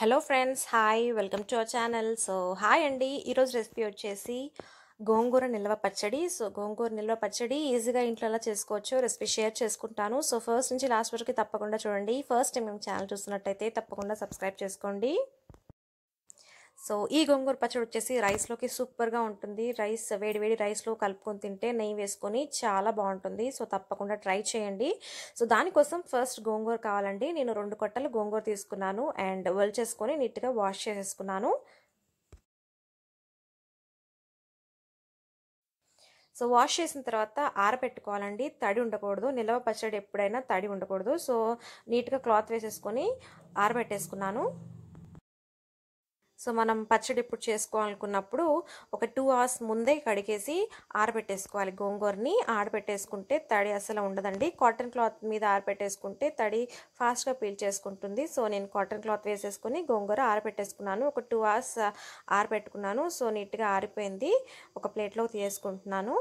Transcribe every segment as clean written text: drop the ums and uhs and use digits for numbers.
Hello friends, hi, welcome to our channel. So hi అండి, ఈరోజు recipe వచ్చేసి గోంగూర నిల్వ పచ్చడి. సో గోంగూర నిల్వ పచ్చడి ఈజీగా ఇంట్లో ఎలా చేసుకోవచ్చు రెసిపీ షేర్ చేసుకుంటాను. సో ఫస్ట్ నుంచి లాస్ట్ వరకు తప్పకుండా చూడండి. ఫస్ట్ టైం మేము ఛానల్ చూస్తున్నట్టయితే తప్పకుండా సబ్స్క్రైబ్ చేసుకోండి. సో ఈ గోంగూర పచ్చడి వచ్చేసి రైస్లోకి సూపర్గా ఉంటుంది. వేడి వేడి రైస్లో కలుపుకొని తింటే నెయ్యి వేసుకొని చాలా బాగుంటుంది. సో తప్పకుండా ట్రై చేయండి. సో దానికోసం ఫస్ట్ గోంగూర కావాలండి. నేను 2 కట్టలు గోంగూర తీసుకున్నాను అండ్ చేసుకొని నీట్గా వాష్ చేసేసుకున్నాను. సో వాష్ చేసిన తర్వాత ఆరబెట్టుకోవాలండి. తడి ఉండకూడదు. నిల్వ పచ్చడి ఎప్పుడైనా తడి ఉండకూడదు. సో నీట్గా క్లాత్ వేసేసుకొని ఆరబెట్టేసుకున్నాను. సో మనం పచ్చడి ఇప్పుడు చేసుకోవాలనుకున్నప్పుడు ఒక 2 hours ముందే కడిగేసి ఆరబెట్టేసుకోవాలి. గోంగూరని ఆరబెట్టేసుకుంటే తడి అసలు ఉండదండి. కాటన్ క్లాత్ మీద ఆరబెట్టేసుకుంటే తడి ఫాస్ట్గా పీల్ చేసుకుంటుంది. సో నేను కాటన్ క్లాత్ వేసేసుకొని గోంగూర ఆరబెట్టేసుకున్నాను. ఒక 2 hours ఆరబెట్టుకున్నాను. సో నీట్గా ఆరిపోయింది. ఒక ప్లేట్లోకి తీసుకుంటున్నాను.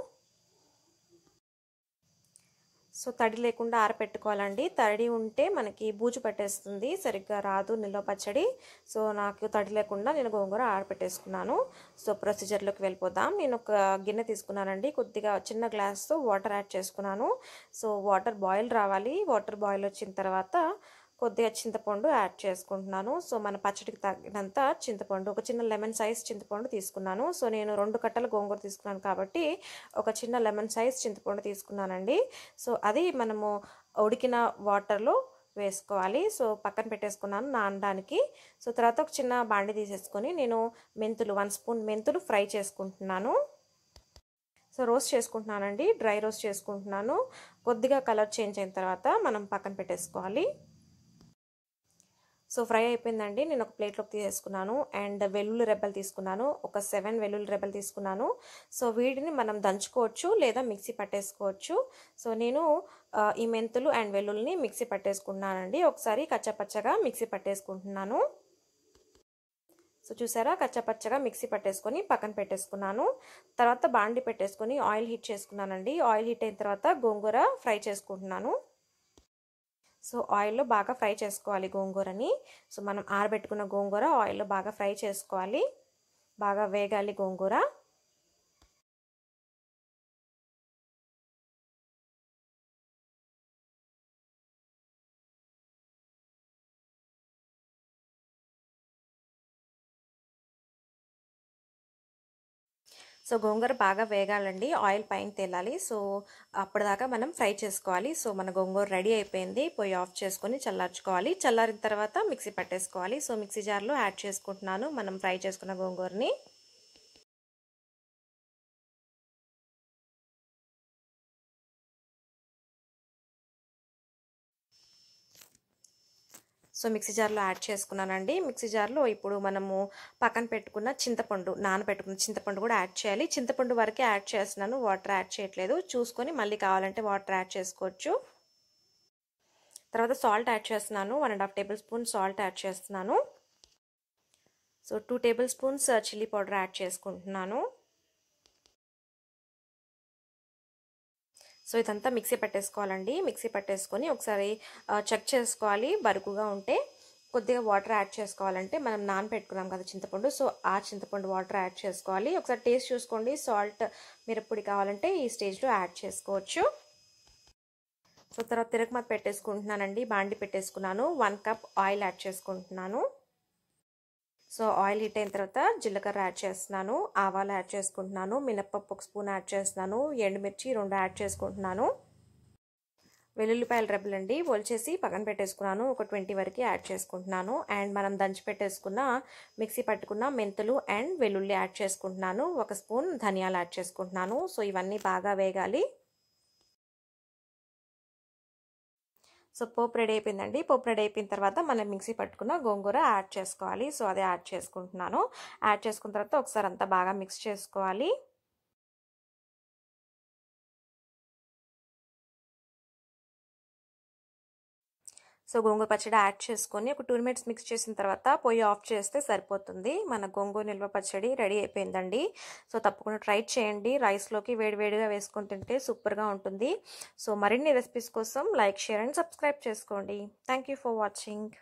సో తడి లేకుండా ఆరపెట్టుకోవాలండి. తడి ఉంటే మనకి బూజు పట్టేస్తుంది, సరిగ్గా రాదు నిల్వ పచ్చడి. సో నాకు తడి లేకుండా నేను గోంగూర ఆరపెట్టేసుకున్నాను. సో ప్రొసీజర్లోకి వెళ్ళిపోదాం. నేను ఒక గిన్నె తీసుకున్నానండి. కొద్దిగా చిన్న గ్లాస్తో వాటర్ యాడ్ చేసుకున్నాను. సో వాటర్ బాయిల్ రావాలి. వాటర్ బాయిల్ వచ్చిన తర్వాత కొద్దిగా చింతపండు యాడ్ చేసుకుంటున్నాను. సో మన పచ్చడికి తగినంత చింతపండు, ఒక చిన్న లెమన్ సైజ్ చింతపండు తీసుకున్నాను. సో నేను 2 కట్టలు గోంగూర తీసుకున్నాను కాబట్టి ఒక చిన్న లెమన్ సైజ్ చింతపండు తీసుకున్నానండి. సో అది మనము ఉడికిన వాటర్లో వేసుకోవాలి. సో పక్కన పెట్టేసుకున్నాను నానడానికి. సో తర్వాత ఒక చిన్న బాండి తీసేసుకొని నేను 1 స్పూన్ మెంతులు ఫ్రై చేసుకుంటున్నాను. సో రోస్ట్ చేసుకుంటున్నానండి, డ్రై రోస్ట్ చేసుకుంటున్నాను. కొద్దిగా కలర్ చేంజ్ అయిన తర్వాత మనం పక్కన పెట్టేసుకోవాలి. సో ఫ్రై అయిపోయిందండి. నేను ఒక ప్లేట్లోకి తీసేసుకున్నాను. అండ్ వెల్లుల్లి రెబ్బలు తీసుకున్నాను. ఒక 7 వెల్లుల్లి రెబ్బలు తీసుకున్నాను. సో వీటిని మనం దంచుకోవచ్చు లేదా మిక్సీ పట్టేసుకోవచ్చు. సో నేను ఈ మెంతులు అండ్ వెల్లుల్లిని మిక్సీ పట్టేసుకున్నానండి. ఒకసారి కచ్చపచ్చగా మిక్సీ పట్టేసుకుంటున్నాను. సో చూసారా, కచ్చపచ్చగా మిక్సీ పట్టేసుకొని పక్కన పెట్టేసుకున్నాను. తర్వాత బాండి పెట్టేసుకొని ఆయిల్ హీట్ చేసుకున్నానండి. ఆయిల్ హీట్ అయిన తర్వాత గోంగూర ఫ్రై చేసుకుంటున్నాను. సో ఆయిల్లో బాగా ఫ్రై చేసుకోవాలి గోంగూరని. సో మనం ఆరబెట్టుకున్న గోంగూర ఆయిల్లో బాగా ఫ్రై చేసుకోవాలి. బాగా వేగాలి గోంగూర. సో గోంగూర బాగా వేగాలండి, ఆయిల్ పైన తేలాలి. సో అప్పటిదాకా మనం ఫ్రై చేసుకోవాలి. సో మన గోంగూర రెడీ అయిపోయింది. పొయ్యి ఆఫ్ చేసుకొని చల్లార్చుకోవాలి. చల్లారిన తర్వాత మిక్సీ పట్టేసుకోవాలి. సో మిక్సీ జార్లో యాడ్ చేసుకుంటున్నాను మనం ఫ్రై చేసుకున్న గోంగూరని. సో మిక్సీ జార్లో యాడ్ చేసుకున్నానండి. మిక్సీ జార్లో ఇప్పుడు మనము పక్కన పెట్టుకున్న చింతపండు, నానబెట్టుకున్న చింతపండు కూడా యాడ్ చేయాలి. చింతపండు వరకే యాడ్ చేస్తున్నాను, వాటర్ యాడ్ చేయట్లేదు. చూసుకొని మళ్ళీ కావాలంటే వాటర్ యాడ్ చేసుకోవచ్చు. తర్వాత సాల్ట్ యాడ్ చేస్తున్నాను. 1.5 టేబుల్ స్పూన్ సాల్ట్ యాడ్ చేస్తున్నాను. So 2 table spoons chilli powder add చేసుకుంటున్నాను. సో ఇదంతా మిక్సీ పట్టేసుకోవాలండి. మిక్సీ పట్టేసుకొని ఒకసారి చెక్ చేసుకోవాలి. బరుకుగా ఉంటే కొద్దిగా వాటర్ యాడ్ చేసుకోవాలంటే మనం నానబెట్టుకున్నాం కదా చింతపండు, సో ఆ చింతపండు వాటర్ యాడ్ చేసుకోవాలి. ఒకసారి టేస్ట్ చూసుకోండి. సాల్ట్ మిరప్పొడి కావాలంటే ఈ స్టేజ్లో యాడ్ చేసుకోవచ్చు. సో తర్వాత తిరగమాత పెట్టేసుకుంటున్నానండి. బాండి పెట్టేసుకున్నాను. 1 కప్ ఆయిల్ యాడ్ చేసుకుంటున్నాను. సో ఆయిల్ హీట్ అయిన తర్వాత జీలకర్ర యాడ్ చేస్తున్నాను, ఆవాలు యాడ్ చేసుకుంటున్నాను, మినప్పప్పు 1 స్పూన్ యాడ్ చేస్తున్నాను, ఎండుమిర్చి 2 యాడ్ చేసుకుంటున్నాను. వెల్లుల్లిపాయల రెబ్బలండి ఒలిచేసి పక్కన పెట్టేసుకున్నాను. ఒక 20 వరకు యాడ్ చేసుకుంటున్నాను. అండ్ మనం దంచి పెట్టేసుకున్న మిక్సీ పట్టుకున్న మెంతులు అండ్ వెల్లుల్లి యాడ్ చేసుకుంటున్నాను. 1 స్పూన్ ధనియాలు యాడ్ చేసుకుంటున్నాను. సో ఇవన్నీ బాగా వేగాలి. సో పోపు రెడీ అయిపోయిందండి. పోపు రెడీ అయిపోయిన తర్వాత మనం మిక్సీ పట్టుకున్న గోంగూర యాడ్ చేసుకోవాలి. సో అదే యాడ్ చేసుకుంటున్నాను. యాడ్ చేసుకున్న తర్వాత ఒకసారి అంతా బాగా మిక్స్ చేసుకోవాలి. సో గోంగూర పచ్చడి యాడ్ చేసుకొని ఒక 2 minutes మిక్స్ చేసిన తర్వాత పొయ్యి ఆఫ్ చేస్తే సరిపోతుంది. మన గోంగూర నిల్వ పచ్చడి రెడీ అయిపోయిందండి. సో తప్పకుండా ట్రై చేయండి. రైస్లోకి వేడివేడిగా వేసుకొని తింటే సూపర్గా ఉంటుంది. సో మరిన్ని రెసిపీస్ కోసం లైక్, షేర్ అండ్ సబ్స్క్రైబ్ చేసుకోండి. Thank you for watching.